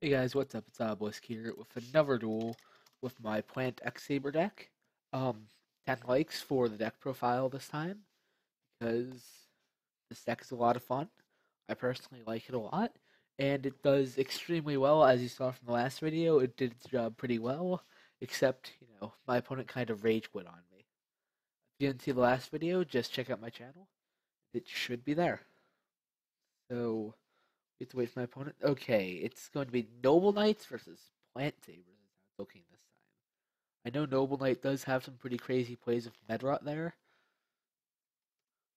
Hey guys, what's up? It's Obelisk here with another duel with my plant X-Saber deck. 10 likes for the deck profile this time because this deck is a lot of fun. I personally like it a lot, and it does extremely well. As you saw from the last video, it did its job pretty well, except, my opponent kind of rage quit on me. If you didn't see the last video, just check out my channel. It should be there. So, we have to wait for my opponent. Okay, it's going to be Noble Knights versus Plant Sabers is how it's looking this time. I know Noble Knight does have some pretty crazy plays of Medrot there.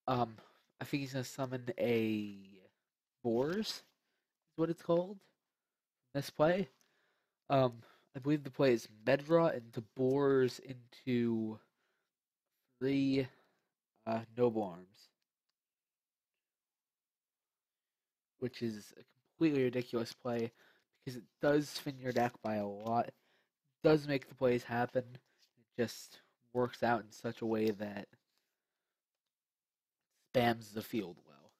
Um, I think he's gonna summon a Boars, is what it's called. This play. Um, I believe the play is Medrot into Boars into three Noble Arms, which is a completely ridiculous play because it does spin your deck by a lot. It does make the plays happen. It just works out in such a way that spams the field well.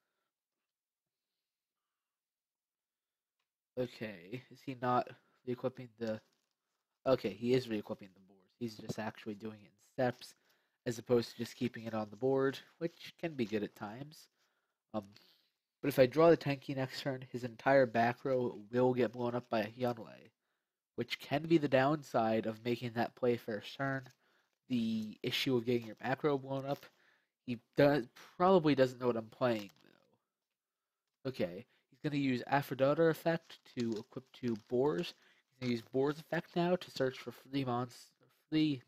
Okay, is he not re-equipping the... Okay, he is re-equipping the board. He's just actually doing it in steps, as opposed to just keeping it on the board, which can be good at times. Um, but if I draw the Tenki next turn, his entire back row will get blown up by a Hyunwei, which can be the downside of making that play first turn. The issue of getting your back row blown up, he probably doesn't know what I'm playing, though. Okay, he's going to use Aphrodite effect to equip two Boars. He's going to use Boar's effect now to search for free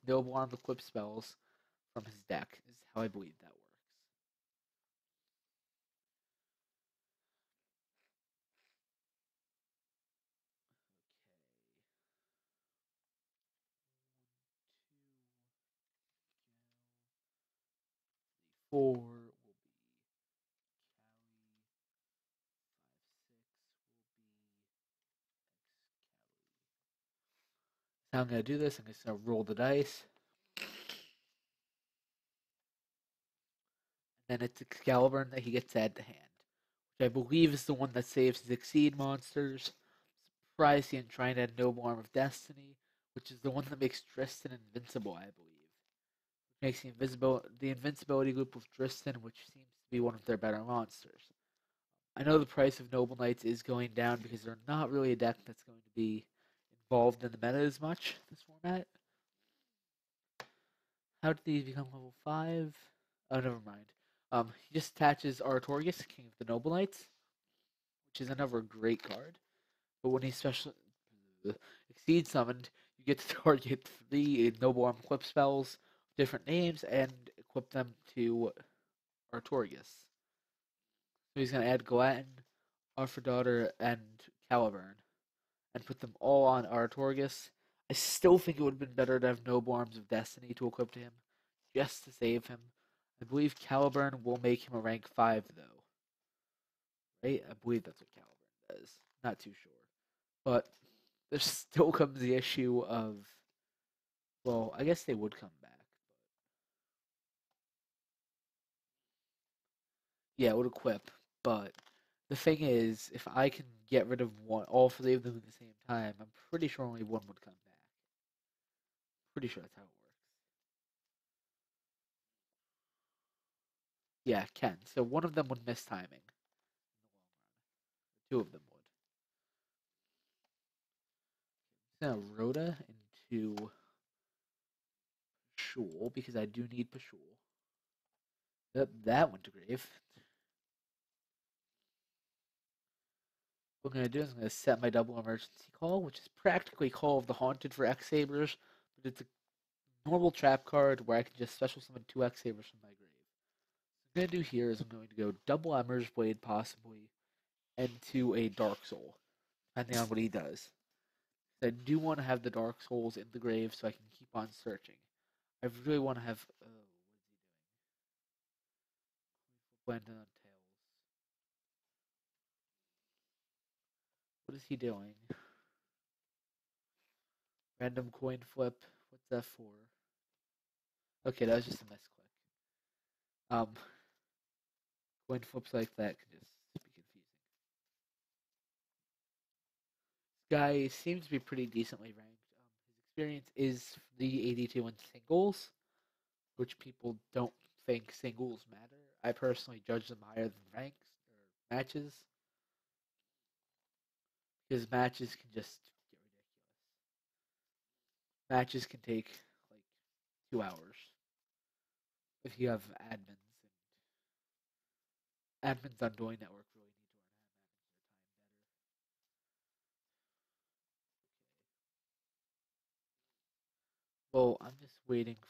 Noble Arm equip spells from his deck, is how I believe that works. Okay, 4 will be Cali, 5, 6 will be X-Cali. How I'm going to do this, I'm just going to roll the dice. And then it's Excalibur that he gets to add to hand, which I believe is the one that saves his Exceed monsters. Surprised he didn't try and add Noble Arm of Destiny, which is the one that makes Tristan invincible, I believe. Makes the invincibility loop with Tristan, which seems to be one of their better monsters. I know the price of Noble Knights is going down because they're not really a deck that's going to be involved in the meta as much this format. How did these become level 5? Oh, never mind. He just attaches Artorius, King of the Noble Knights, which is another great card. But when he special exceed summoned, you get to target 3 Noble Arm equip spells, different names, and equip them to Artorius. So he's gonna add Galatin, Aphrodite, and Caliburn, and put them all on Artorius. I still think it would have been better to have Noble Arms of Destiny to equip to him, just to save him. I believe Caliburn will make him a rank 5, though. Right? I believe that's what Caliburn does. Not too sure. But there still comes the issue of, well, I guess they would come back. Yeah, it would equip. But the thing is, if I can get rid of all 3 of them at the same time, I'm pretty sure only one would come back. Pretty sure that's how it works. Yeah, it can. So one of them would miss timing in the long run. 2 of them would. Now Rhoda into Pashul because I do need Pashul. Yep, that went to grave. What I'm going to do is I'm going to set my double emergency call, which is practically Call of the Haunted for X-Sabers, but it's a normal trap card where I can just special summon 2 X-Sabers from my grave. What I'm going to do here is I'm going to go double Emmer's Blade possibly into a Dark Soul, depending on what he does. I do want to have the Dark Souls in the grave so I can keep on searching. I really want to have... what is he doing? Blend on Tails. What is he doing? Random coin flip. What's that for? Okay, that was just a misclick. Coin flips like that can just be confusing. Guy seems to be pretty decently ranked. His experience is the 82 in singles, which people don't think singles matter. I personally judge them higher than ranks or matches because matches can just get ridiculous. Matches can take like 2 hours if you have admins on Doing Network really need to learn how to manage their time better. Well, I'm just waiting for.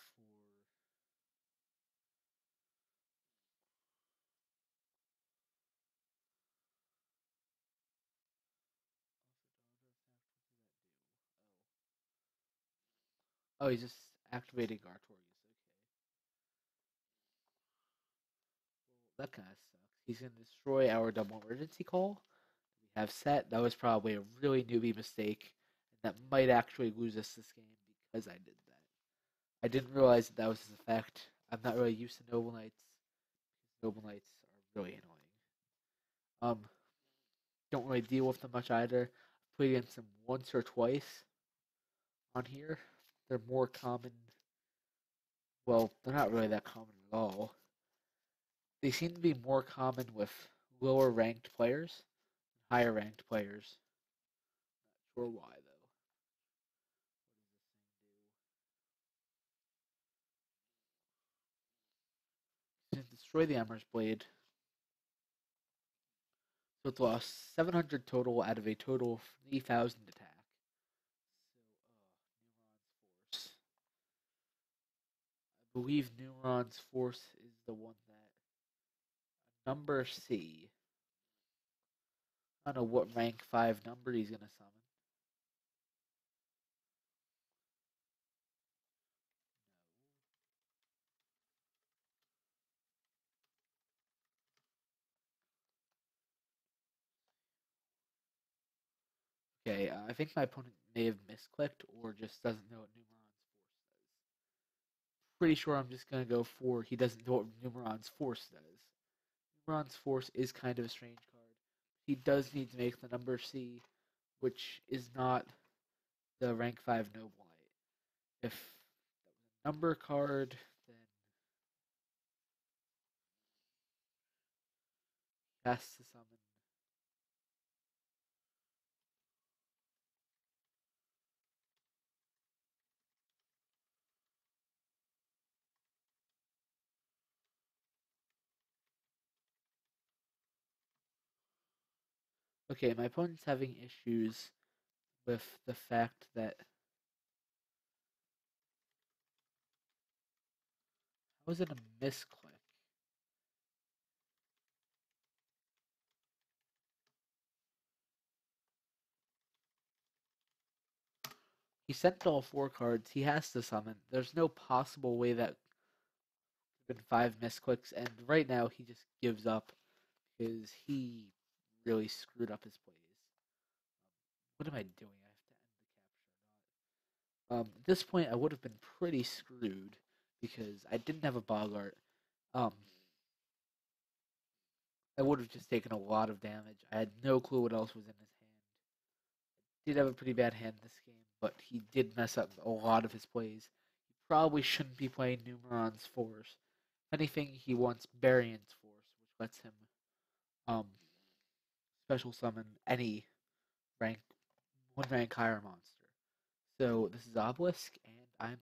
Oh, he's just activating Artorias. Okay. Well, that kind of sucks. He's going to destroy our double emergency call we have set. That was probably a really newbie mistake. And that might actually lose us this game because I did that. I didn't realize that was his effect. I'm not really used to Noble Knights. Noble Knights are really annoying. Don't really deal with them much either. I've played against them once or twice on here. They're more common. Well, they're not really that common at all. They seem to be more common with lower ranked players, higher ranked players. Not sure why though. What does this thing do? Destroy the Emperor's Blade. So it's lost 700 total out of a total of 3,000 attack. So, Neuron's Force. I believe Neuron's Force is the one that number C. I don't know what rank 5 number he's gonna summon. Okay, I think my opponent may have misclicked or just doesn't know what Numeron's Force does. Pretty sure I'm just gonna go for he doesn't know what Numeron's Force does. Numeron's Force is kind of a strange card. He does need to make the number C, which is not the rank 5 Noble Knight. If that was a number card, then he has to summon. Okay, my opponent's having issues with the fact that how is it a misclick? He sent all 4 cards. He has to summon. There's no possible way that been 5 misclicks, and right now he just gives up because he really screwed up his plays. What am I doing? I have to end the capture. At this point, I would have been pretty screwed because I didn't have a Boggart. Um, I would have just taken a lot of damage. I had no clue what else was in his hand. Did have a pretty bad hand this game, but he did mess up a lot of his plays. He probably shouldn't be playing Numeron's Force. If anything, he wants Barion's Force, which lets him um, special summon any rank 1 rank higher monster. So this is Obelisk, and I'm